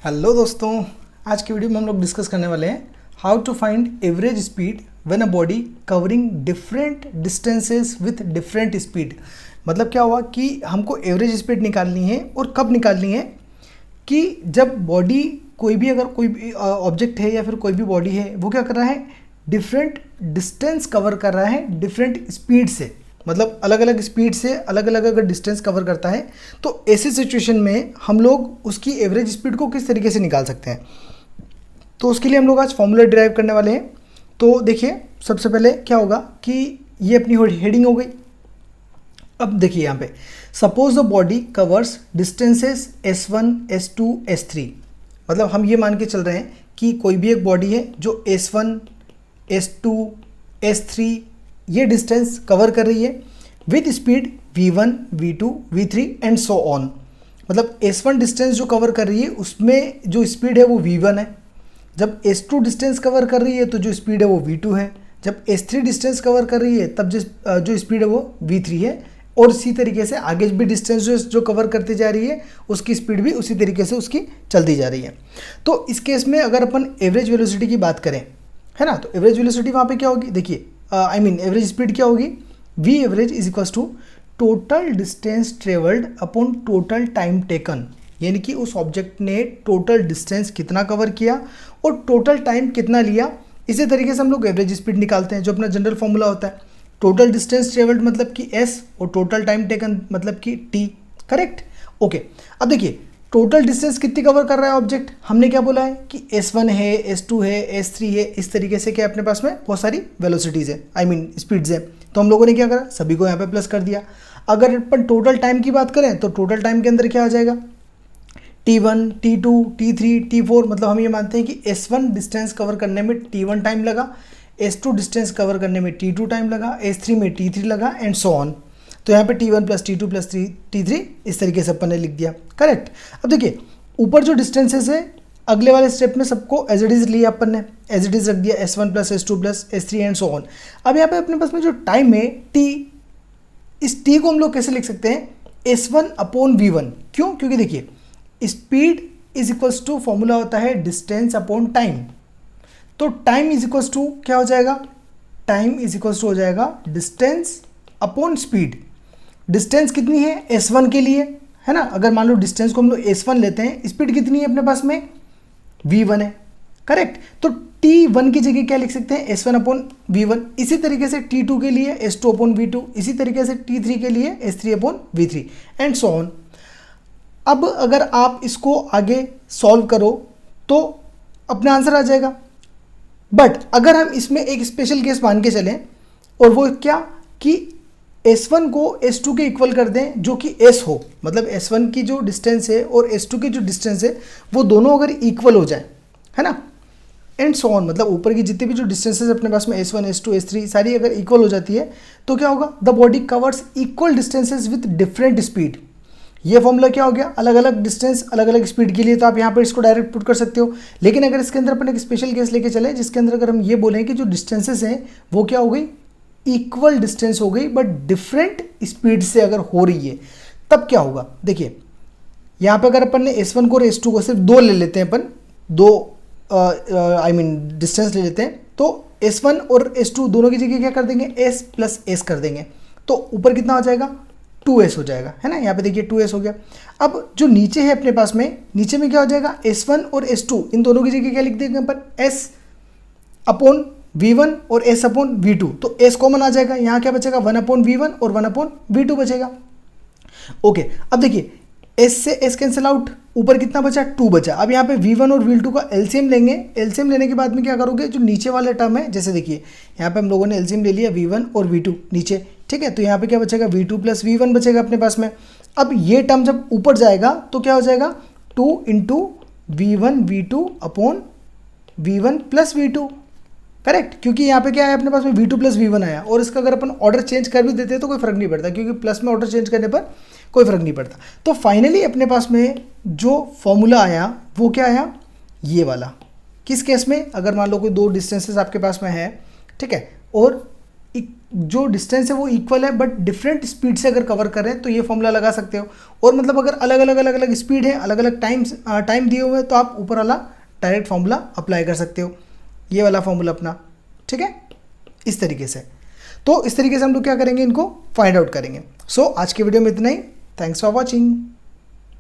Hello दोस्तों, आज की वीडियो में हम लोग डिस्कस करने वाले हैं how to find average speed when a body covering different distances with different speed. मतलब क्या हुआ कि हमको एवरेज स्पीड निकालनी है और कब निकालनी है कि जब बॉडी कोई भी ऑब्जेक्ट है या फिर कोई भी बॉडी है वो क्या कर रहा है, डिफरेंट डिस्टेंस कवर कर रहा है डिफरेंट स्पीड से। मतलब अलग अलग स्पीड से अलग अलग अगर डिस्टेंस कवर करता है तो ऐसी सिचुएशन में हम लोग उसकी एवरेज स्पीड को किस तरीके से निकाल सकते हैं। तो उसके लिए हम लोग आज फॉर्मूला डिराइव करने वाले हैं। तो देखिए, सबसे पहले क्या होगा कि ये अपनी हेडिंग हो गई। अब देखिए यहाँ पे, suppose the body covers distances S1, S2, S3। मतलब हम ये मान के चल रहे हैं कि कोई भी एक बॉडी है जो S1, S2, S3 ये डिस्टेंस कवर कर रही है with speed V1, V2, V3 and so on. मतलब S1 डिस्टेंस जो कवर कर रही है उसमें जो स्पीड है वो V1 है। जब S2 डिस्टेंस कवर कर रही है तो जो स्पीड है वो V2 है। जब S3 डिस्टेंस कवर कर रही है तब जो स्पीड है वो V3 है। और इसी तरीके से आगे भी डिस्टेंस जो कवर करती जा रही है उसकी स्पीड भी उसी तरीके से उसकी चलती जा रही है। तो इस केस में अगर अपन एवरेज वेलोसिटी की बात करें, है ना, तो एवरेज वेलोसिटी वहाँ पे क्या होगी, देखिए एवरेज स्पीड क्या होगी, V average is equals to total distance travelled upon total time taken. यानी कि उस ऑब्जेक्ट ने टोटल डिस्टेंस कितना कवर किया और टोटल टाइम कितना लिया। इसी तरीके से हम लोग एवरेज स्पीड निकालते हैं, जो अपना जनरल फॉर्मूला होता है टोटल डिस्टेंस ट्रेवल्ड मतलब कि S और टोटल टाइम टेकन मतलब कि T। Correct, okay. अब देखिए टोटल डिस्टेंस कितनी कवर कर रहा है ऑब्जेक्ट, हमने क्या बोला है कि S1 है, S2 है, S3 है। इस तरीके से क्या अपने पास में बहुत सारी वेलोसिटीज़ है, स्पीड्स है। तो हम लोगों ने क्या करा, सभी को यहाँ पे प्लस कर दिया। अगर अपन टोटल टाइम की बात करें तो टोटल टाइम के अंदर क्या आ जाएगा, T1, T2, T3, T4। मतलब हम ये मानते हैं कि S1 डिस्टेंस कवर करने में T1 टाइम लगा, S2 डिस्टेंस कवर करने में T2 टाइम लगा, S3 में T3 लगा एंड सो ऑन। तो यहाँ पे T1 plus T2 plus T3 इस तरीके से अपन ने लिख दिया। करेक्ट। अब देखिए ऊपर जो डिस्टेंसेस है अगले वाले स्टेप में सबको एज इट इज़ लिया, अपन ने एज इट इज़ रख दिया S1 plus S2 plus S3 and so on. अब यहाँ पे अपने पास में जो टाइम है T, इस T को हम लोग कैसे लिख सकते हैं, S1 अपॉन V1। क्यों, क्योंकि देखिए speed is equals to formula होता है डिस्टेंस अपॉन टाइम। तो टाइम इज इक्वल्स टू क्या हो जाएगा, टाइम इज इक्वल्स टू हो जाएगा डिस्टेंस अपॉन स्पीड। डिस्टेंस कितनी है S1 के लिए, है ना। अगर मान लो डिस्टेंस को हम लोग S1 लेते हैं, स्पीड कितनी है अपने पास में V1 है। करेक्ट। तो T1 की जगह क्या लिख सकते हैं, S1 अपॉन V1। इसी तरीके से T2 के लिए S2 अपॉन V2, इसी तरीके से T3 के लिए S3 upon V3 and so on. अब अगर आप इसको आगे सॉल्व करो तो अपना आंसर आ जाएगा। बट अगर हम इसमें एक स्पेशल केस मान के चलें, और वो क्या कि S1 को S2 के इक्वल कर दें जो कि S हो। मतलब S1 की जो डिस्टेंस है और S2 की जो डिस्टेंस है वो दोनों अगर इक्वल हो जाए, है ना, एंड सो ऑन। मतलब ऊपर की जितनी भी जो डिस्टेंसेस अपने पास में S1, S2, S3 सारी अगर इक्वल हो जाती है तो क्या होगा, the body covers equal distances with different speed. ये फॉर्मूला क्या हो गया, अलग अलग डिस्टेंस अलग अलग स्पीड के लिए। तो आप यहाँ पर इसको डायरेक्ट पुट कर सकते हो। लेकिन अगर इसके अंदर अपन एक स्पेशल केस लेके चले जिसके अंदर अगर हम ये बोलें कि जो डिस्टेंसेस हैं वो क्या हो गई, इक्वल डिस्टेंस हो गई बट डिफरेंट स्पीड से अगर हो रही है, तब क्या होगा। देखिए यहाँ पे अगर अपन ने S1 को और S2 को सिर्फ दो ले लेते हैं, अपन दो डिस्टेंस ले लेते हैं, तो S1 और S2 दोनों की जगह क्या कर देंगे, S प्लस S कर देंगे। तो ऊपर कितना हो जाएगा, 2S हो जाएगा, है ना। यहाँ पे देखिए 2S हो गया। अब जो नीचे है अपने पास में, नीचे में क्या हो जाएगा, S1 और S2 इन दोनों की जगह क्या लिख देंगे अपन, S अपॉन V1 और S अपॉन V2। तो S कॉमन आ जाएगा, यहाँ क्या बचेगा, 1 अपॉन V1 और 1 अपॉन V2 बचेगा। ओके। अब देखिए S से S कैंसिल आउट, ऊपर कितना बचा, 2 बचा। अब यहाँ पे V1 और V2 का एलसीएम लेंगे। एलसीएम लेने के बाद में क्या करोगे, जो नीचे वाला टर्म है, जैसे देखिए यहाँ पे हम लोगों ने एलसीएम ले लिया V1 और V2 नीचे, ठीक है। तो यहाँ पे क्या बचेगा, V2 प्लस V1 बचेगा अपने पास में। अब ये टर्म जब ऊपर जाएगा तो क्या हो जाएगा, 2 into V1 V2 upon V1 plus V2। Correct, क्योंकि यहाँ पे क्या है अपने पास में V2 प्लस V1 आया। और इसका अगर अपन ऑर्डर चेंज कर भी देते हैं तो कोई फर्क नहीं पड़ता, क्योंकि प्लस में ऑर्डर चेंज करने पर कोई फर्क नहीं पड़ता। तो फाइनली अपने पास में जो फॉर्मूला आया वो क्या आया, ये वाला। किस केस में, अगर मान लो कोई दो डिस्टेंसेस आपके पास में है, ठीक है, और जो डिस्टेंस है वो इक्वल है बट डिफरेंट स्पीड से अगर कवर कर रहे हैं तो ये फॉर्मूला लगा सकते हो। और मतलब अगर अलग अलग स्पीड है, अलग अलग टाइम दिए हुए हैं तो आप ऊपर वाला डायरेक्ट फॉर्मूला अप्लाई कर सकते हो, ये वाला फॉर्मूला अपना, ठीक है, इस तरीके से। तो इस तरीके से हम लोग क्या करेंगे, इनको फाइंड आउट करेंगे। सो आज के वीडियो में इतना ही। Thanks for watching.